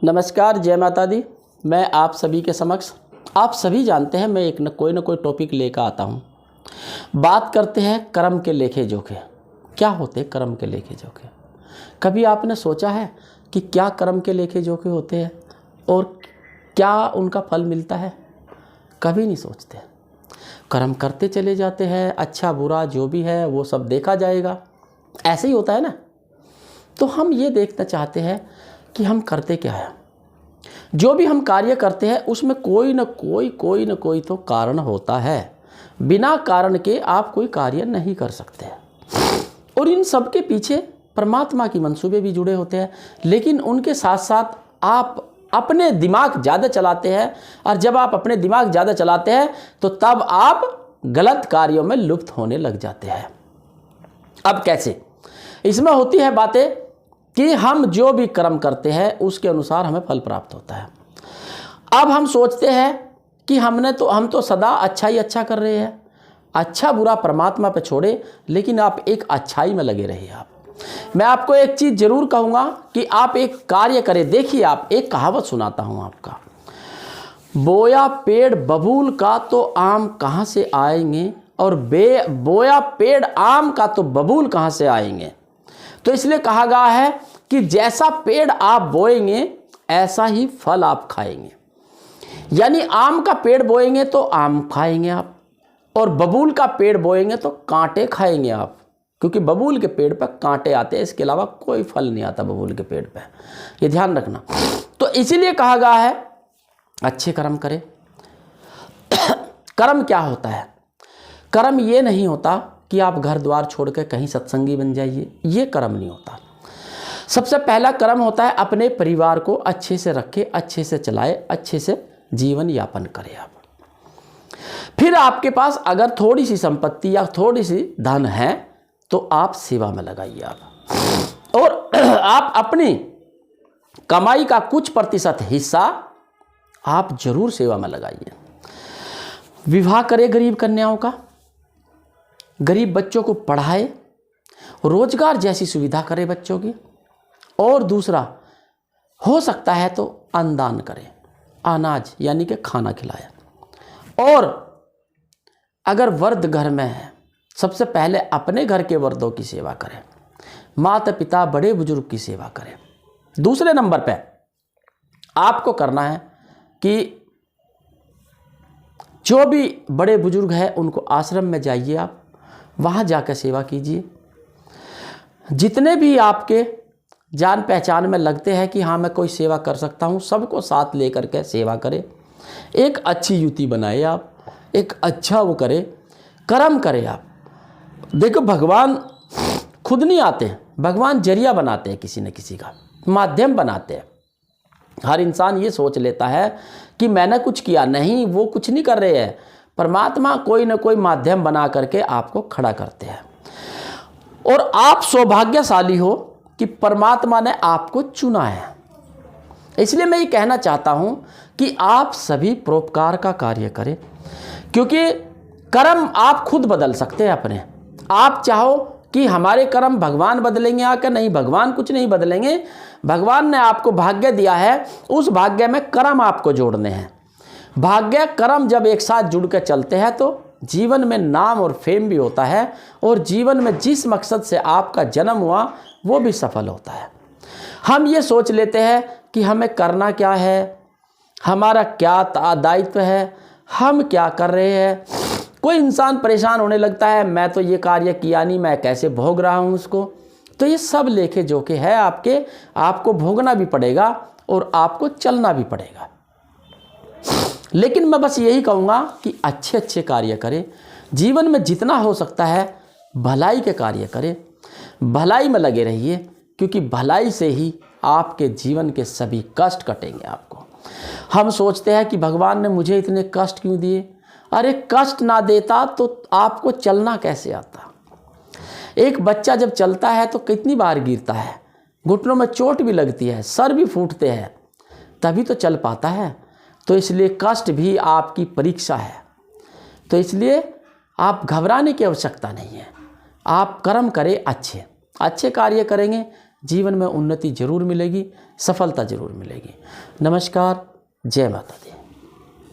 नमस्कार, जय माता दी। मैं आप सभी के समक्ष, आप सभी जानते हैं मैं एक न कोई टॉपिक लेकर आता हूँ। बात करते हैं कर्म के लेखे जोखे। क्या होते कर्म के लेखे जोखे? कभी आपने सोचा है कि क्या कर्म के लेखे जोखे होते हैं और क्या उनका फल मिलता है? कभी नहीं सोचते। कर्म करते चले जाते हैं, अच्छा बुरा जो भी है वो सब देखा जाएगा, ऐसे ही होता है ना। तो हम ये देखना चाहते हैं कि हम करते क्या है। जो भी हम कार्य करते हैं उसमें कोई न कोई तो कारण होता है। बिना कारण के आप कोई कार्य नहीं कर सकते। और इन सब के पीछे परमात्मा की मंसूबे भी जुड़े होते हैं, लेकिन उनके साथ साथ आप अपने दिमाग ज़्यादा चलाते हैं। और जब आप अपने दिमाग ज़्यादा चलाते हैं तो तब आप गलत कार्यों में लुप्त होने लग जाते हैं। अब कैसे? इसमें होती है बातें कि हम जो भी कर्म करते हैं उसके अनुसार हमें फल प्राप्त होता है। अब हम सोचते हैं कि हम तो सदा अच्छा ही अच्छा कर रहे हैं, अच्छा बुरा परमात्मा पे छोड़े, लेकिन आप एक अच्छाई में लगे रहिए। मैं आपको एक चीज़ जरूर कहूँगा कि आप एक कार्य करें। देखिए, आप एक कहावत सुनाता हूँ आपका, बोया पेड़ बबूल का तो आम कहाँ से आएंगे, और बोया पेड़ आम का तो बबूल कहाँ से आएंगे। तो इसलिए कहा गया है कि जैसा पेड़ आप बोएंगे ऐसा ही फल आप खाएंगे। यानी आम का पेड़ बोएंगे तो आम खाएंगे आप, और बबूल का पेड़ बोएंगे तो कांटे खाएंगे आप, क्योंकि बबूल के पेड़ पर कांटे आते हैं, इसके अलावा कोई फल नहीं आता बबूल के पेड़ पर। ये ध्यान रखना। तो इसीलिए कहा गया है अच्छे कर्म करें। कर्म क्या होता है? कर्म ये नहीं होता कि आप घर द्वार छोड़ के कहीं सत्संगी बन जाइए, ये कर्म नहीं होता। सबसे पहला कर्म होता है अपने परिवार को अच्छे से रखे, अच्छे से चलाए, अच्छे से जीवन यापन करें आप। फिर आपके पास अगर थोड़ी सी संपत्ति या थोड़ी सी धन है तो आप सेवा में लगाइए आप, और आप अपनी कमाई का कुछ प्रतिशत हिस्सा आप जरूर सेवा में लगाइए। विवाह करें गरीब कन्याओं का, गरीब बच्चों को पढ़ाए, रोजगार जैसी सुविधा करे बच्चों की, और दूसरा हो सकता है तो अन्नदान करें, अनाज यानी कि खाना खिलाए। और अगर वर्ध घर में है, सबसे पहले अपने घर के वर्दों की सेवा करें, माता पिता बड़े बुजुर्ग की सेवा करें। दूसरे नंबर पे आपको करना है कि जो भी बड़े बुजुर्ग हैं उनको आश्रम में जाइए, आप वहाँ जाकर सेवा कीजिए। जितने भी आपके जान पहचान में लगते हैं कि हाँ मैं कोई सेवा कर सकता हूँ, सबको साथ लेकर के सेवा करें। एक अच्छी युति बनाए आप, एक अच्छा वो करें, कर्म करें आप। देखो, भगवान खुद नहीं आते, भगवान जरिया बनाते हैं, किसी न किसी का माध्यम बनाते हैं। हर इंसान ये सोच लेता है कि मैंने कुछ किया, नहीं, वो कुछ नहीं कर रहे हैं। परमात्मा कोई न कोई माध्यम बना करके आपको खड़ा करते हैं, और आप सौभाग्यशाली हो कि परमात्मा ने आपको चुना है। इसलिए मैं ये कहना चाहता हूं कि आप सभी परोपकार का कार्य करें, क्योंकि कर्म आप खुद बदल सकते हैं अपने। आप चाहो कि हमारे कर्म भगवान बदलेंगे आकर, नहीं, भगवान कुछ नहीं बदलेंगे। भगवान ने आपको भाग्य दिया है, उस भाग्य में कर्म आपको जोड़ने हैं। भाग्य कर्म जब एक साथ जुड़ कर चलते हैं तो जीवन में नाम और फेम भी होता है, और जीवन में जिस मकसद से आपका जन्म हुआ वो भी सफल होता है। हम ये सोच लेते हैं कि हमें करना क्या है, हमारा क्या दायित्व है, हम क्या कर रहे हैं। कोई इंसान परेशान होने लगता है, मैं तो ये कार्य किया नहीं, मैं कैसे भोग रहा हूँ उसको। तो ये सब लेखे जोखे है आपके, आपको भोगना भी पड़ेगा और आपको चलना भी पड़ेगा। लेकिन मैं बस यही कहूँगा कि अच्छे अच्छे कार्य करें, जीवन में जितना हो सकता है भलाई के कार्य करें, भलाई में लगे रहिए, क्योंकि भलाई से ही आपके जीवन के सभी कष्ट कटेंगे आपको। हम सोचते हैं कि भगवान ने मुझे इतने कष्ट क्यों दिए। अरे कष्ट ना देता तो आपको चलना कैसे आता। एक बच्चा जब चलता है तो कितनी बार गिरता है, घुटनों में चोट भी लगती है, सर भी फूटते हैं, तभी तो चल पाता है। तो इसलिए कष्ट भी आपकी परीक्षा है। तो इसलिए आप घबराने की आवश्यकता नहीं है। आप कर्म करें, अच्छे अच्छे कार्य करेंगे जीवन में उन्नति जरूर मिलेगी, सफलता जरूर मिलेगी। नमस्कार, जय माता दी।